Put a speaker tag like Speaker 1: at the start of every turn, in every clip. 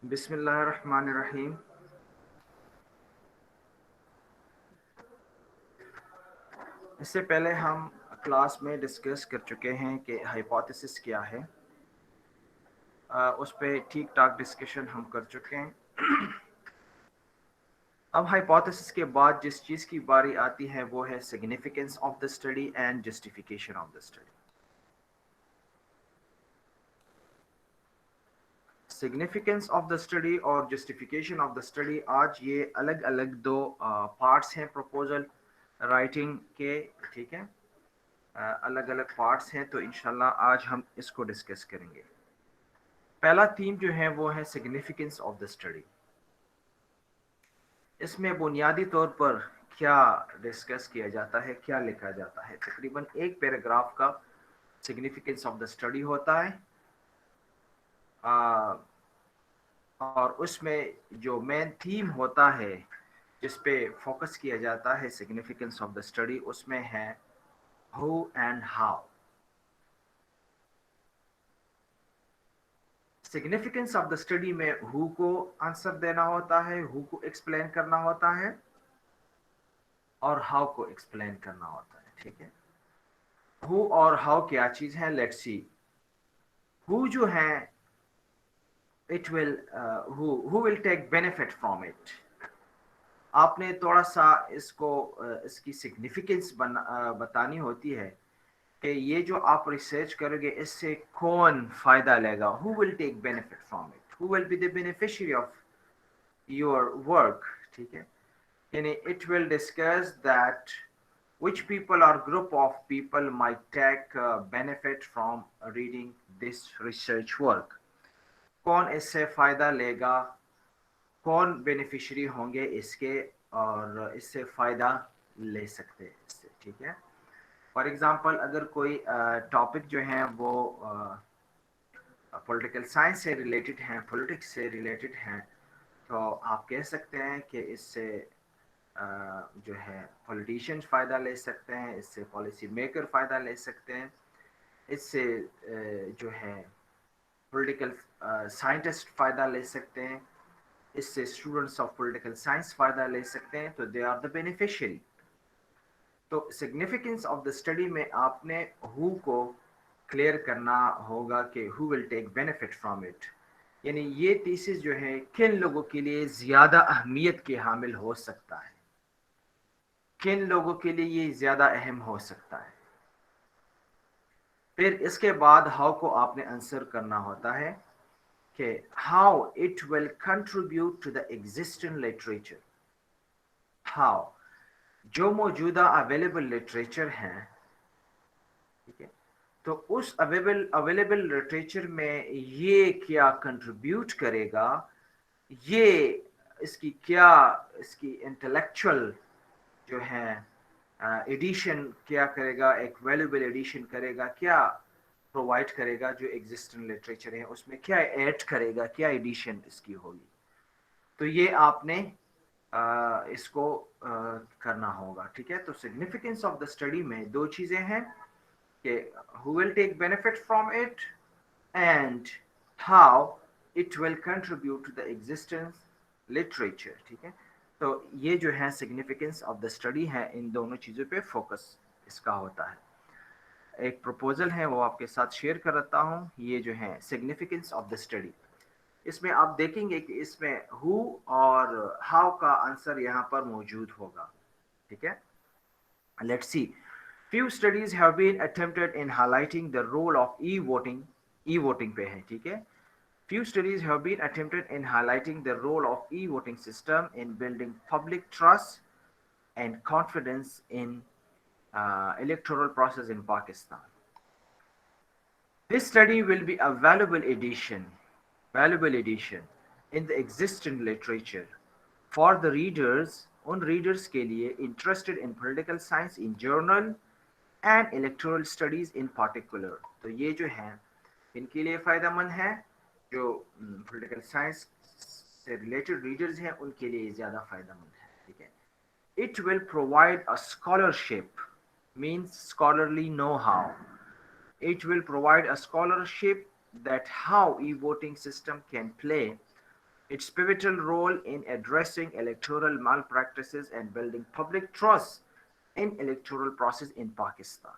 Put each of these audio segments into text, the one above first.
Speaker 1: بسم اللہ الرحمن الرحیم. اس سے پہلے ہم کلاس میں ڈسکس کر چکے ہیں کہ ہائپوتھیسس کیا ہے. اس پہ ٹھیک ٹھاک ڈسکشن ہم کر چکے ہیں. اب ہائپوتھیسس کے بعد جس چیز کی باری آتی ہے وہ ہے significance of the study and justification of the study. Significance of the study اور جسٹیفیکیشن آف دا اسٹڈی، آج یہ الگ الگ دو پارٹس ہیں پروپوزل رائٹنگ کے. ٹھیک ہے، الگ الگ پارٹس ہیں، تو انشاءاللہ آج ہم اس کو ڈسکس کریں گے. پہلا تھیم جو ہے وہ ہے سگنیفیکنس آف دا اسٹڈی. اس میں بنیادی طور پر کیا ڈسکس کیا جاتا ہے، کیا لکھا جاتا ہے. تقریباً ایک پیراگراف کا سگنیفیکنس آف دا اسٹڈی ہوتا ہے، اور اس میں جو مین تھیم ہوتا ہے جس پہ فوکس کیا جاتا ہے سگنیفیکنس آف دا اسٹڈی، اس میں ہے who and how. Significance of the study میں ہو کو آنسر دینا ہوتا ہے، ہو کو ایکسپلین کرنا ہوتا ہے، اور ہاؤ کو ایکسپلین کرنا ہوتا ہے. ٹھیک ہے، ہو اور ہاؤ کیا چیز ہے، لیٹس سی. ہو جو ہے it will who will take benefit from it. آپ نے تھوڑا سا اس کو اس کی سگنیفیکنس بتانی ہوتی ہے کہ یہ جو آپ ریسرچ کرو گے اس سے کون فائدہ لے گا. who will take benefit from it, who will be the beneficiary of your work. ٹھیک ہے، یعنی it will discuss that which people or group of people might take benefit from reading this research work. کون اس سے فائدہ لے گا، کون beneficiary ہوں گے اس کے اور اس سے فائدہ لے سکتے اس سے. ٹھیک ہے، فار ایگزامپل اگر کوئی ٹاپک جو ہیں وہ پولیٹیکل سائنس سے ریلیٹڈ ہیں، پولیٹکس سے ریلیٹڈ ہیں، تو آپ کہہ سکتے ہیں کہ اس سے جو ہے پولیٹیشین فائدہ لے سکتے ہیں، اس سے پالیسی میکر فائدہ لے سکتے ہیں، اس سے جو ہے پولیٹیکل سائنٹسٹ فائدہ لے سکتے ہیں، اس سے اسٹوڈنٹس آف پولیٹیکل سائنس فائدہ لے سکتے ہیں، تو دے آر دا بینیفیشری. تو سگنیفیکنس آف دا اسٹڈی میں آپ نے ہو کو کلیئر کرنا ہوگا کہ ہو ول ٹیک بینیفٹ فرام اٹ. یعنی یہ تھیسس جو ہے کن لوگوں کے لیے زیادہ اہمیت کے حامل ہو سکتا ہے، کن لوگوں کے لیے یہ زیادہ اہم ہو سکتا ہے. پھر اس کے بعد ہاؤ کو آپ نے آنسر کرنا ہوتا ہے کہ how it will contribute to the existing literature. How جو موجودہ اویلیبل لٹریچر ہیں، ٹھیک ہے، تو اس اویلیبل لٹریچر میں یہ کیا کنٹریبیوٹ کرے گا، یہ اس کی کیا، اس کی انٹلیکچوئل جو ہے ایڈیشن کیا کرے گا، ایک ویلیوبل ایڈیشن کرے گا، کیا پرووائڈ کرے گا جو ایگزسٹنگ لٹریچر ہے اس میں کیا ایڈ کرے گا، کیا ایڈیشن اس کی ہوگی. تو یہ آپ نے اس کو کرنا ہوگا. ٹھیک ہے، تو سگنیفیکنس آف دا اسٹڈی میں دو چیزیں ہیں کہ who will take benefit from it and how it will contribute to the existence literature. ٹھیک ہے، تو یہ جو ہے سگنیفیکنس آف دا اسٹڈی ہے، ان دونوں چیزوں پہ فوکس اس کا ہوتا ہے. ایک پروپوزل ہے وہ آپ کے ساتھ شیئر کرتا ہوں. یہ جو ہے سگنیفیکنس آف دا اسٹڈی، اس میں آپ دیکھیں گے کہ اس میں ہو اور ہاؤ کا آنسر یہاں پر موجود ہوگا. ٹھیک ہے، let's see. Few studies have been attempted in highlighting the role of e-voting. E-voting پہ ہے. ٹھیک ہے، few studies have been attempted in highlighting the role of e-voting system in building public trust and confidence in electoral process in Pakistan. This study will be a valuable addition in the existing literature for the readers, in readers کے لیے interested in political science in journal and electoral studies in particular. تو یہ جو ہے ان کے لیے فائدہ مند ہے، جو پولیٹیکل سائنس سے ریلیٹڈ ریڈرز ہیں ان کے لیے زیادہ فائدہ مند ہے. ٹھیک ہے، it will provide a scholarship, means scholarly know-how. It will provide a scholarship that how e-voting system can play its pivotal role in addressing electoral malpractices and building public trust in electoral process in Pakistan.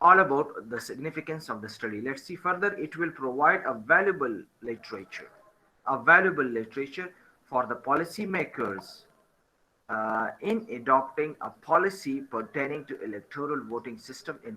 Speaker 1: all about the significance of the study. Let's see further. It will provide a valuable literature for the policymakers in adopting a policy pertaining to electoral voting system in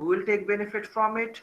Speaker 1: who will take benefit from it.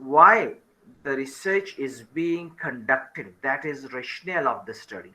Speaker 1: why the research is being conducted, that is rationale of the study.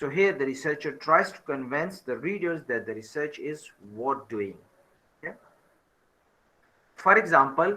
Speaker 1: so here the researcher tries to convince the readers that the research is worth doing. okay? For example,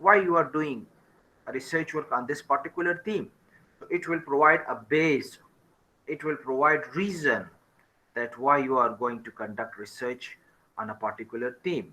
Speaker 1: why you are doing a research work on this particular theme. So it will provide a base, it will provide reason that why you are going to conduct research on a particular theme.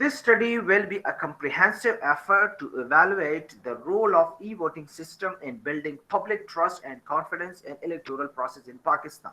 Speaker 1: this study will be a comprehensive effort to evaluate the role of e-voting system in building public trust and confidence in electoral process in Pakistan.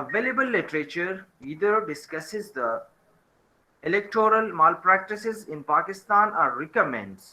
Speaker 1: available literature either discusses the electoral malpractices in Pakistan or recommends,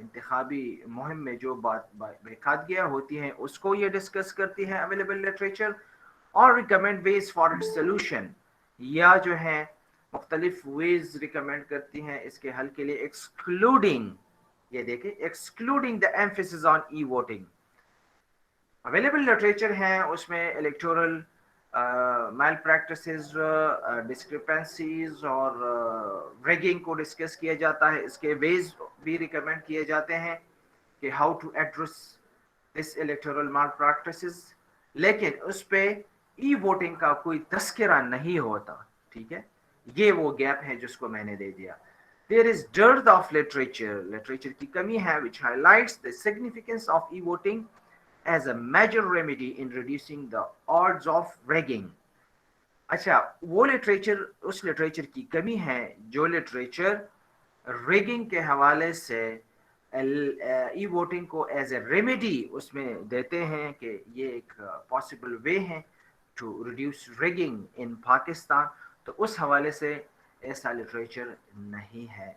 Speaker 1: انتخابی مہم میں جو بات بیخادگیاں ہوتی ہیں اس کو یہ discuss کرتی ہیں اویلیبل لٹریچر، اور ریکمینڈ ویز فار سولوشن، یا جو ہے مختلف ویز ریکمینڈ کرتی ہیں اس کے حل کے لیے، ایکسکلوڈنگ، یہ دیکھیں ایکسکلوڈنگ دا ایمفیسس آن ای ووٹنگ. اویلیبل لٹریچر ہیں اس میں الیکٹورل میل پریکٹسز، ڈسکرپنسیز اور ریگنگ کو ڈسکس کیا جاتا ہے. اس کے ویز بھی ریکمینڈ کیے جاتے ہیں کہ how to address this electoral malpractices, لیکن اس پہ ای ووٹنگ کا کوئی تذکرہ نہیں ہوتا. ٹھیک ہے، یہ وہ گیپ ہے جس کو میں نے دے دیا. There is dearth of literature. Literature کی کمی ہے which highlights the significance of e-voting as a major remedy in reducing the odds of rigging. اچھا، وہ لٹریچر، اس لٹریچر کی کمی ہے جو لٹریچر ریگنگ کے حوالے سے ای ووٹنگ کو ایز اے ریمیڈی اس میں دیتے ہیں کہ یہ ایک پاسبل وے ہے ٹو ریڈیوس ریگنگ ان پاکستان. تو اس حوالے سے ایسا لٹریچر نہیں ہے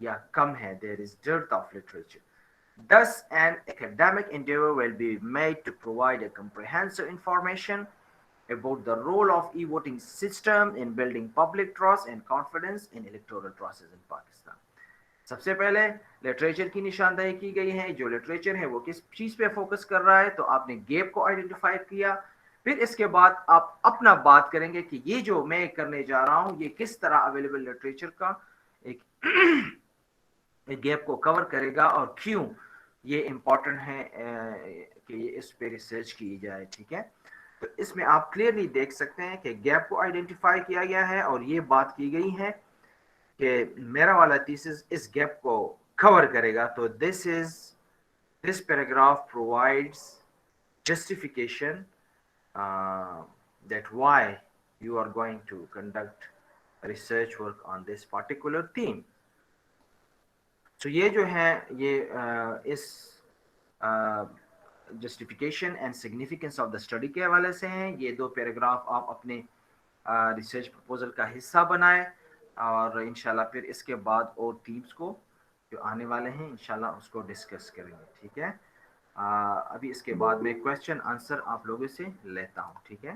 Speaker 1: یا کم ہے. There is dearth of literature. Thus, an academic endeavor will be made to provide a comprehensive information about the role of e-voting system in building public trust and confidence in electoral process in Pakistan. سب سے پہلے literature کی نشاندہی کی گئی ہے. جو literature ہے وہ کس چیز پہ فوکس کر رہا ہے، تو آپ نے گیپ کو آئیڈینٹیفائی کیا. پھر اس کے بعد آپ اپنا بات کریں گے کہ یہ جو میں کرنے جا رہا ہوں یہ کس طرح اویلیبل لٹریچر کا ایک گیپ کو کور کرے گا اور کیوں یہ امپورٹنٹ ہے کہ اس پہ ریسرچ کی جائے. ٹھیک ہے، تو اس میں آپ کلیئرلی دیکھ سکتے ہیں کہ گیپ کو آئیڈینٹیفائی کیا گیا ہے اور یہ بات کی گئی ہے کہ میرا والا تھیسس اس گیپ کو کور کرے گا. تو this paragraph provides justification that why you are going to conduct research work on this particular theme. So یہ جو ہے یہ اس justification and significance of the study کے حوالے سے ہیں. یہ دو پیراگراف آپ اپنے ریسرچ پرپوزل کا حصہ بنائیں اور انشاءاللہ پھر اس کے بعد اور تھیمز کو جو آنے والے ہیں انشاءاللہ اس کو ڈسکس کریں گے. ٹھیک ہے، ابھی اس کے بعد میں کویسچن آنسر آپ لوگوں سے لیتا ہوں. ٹھیک ہے.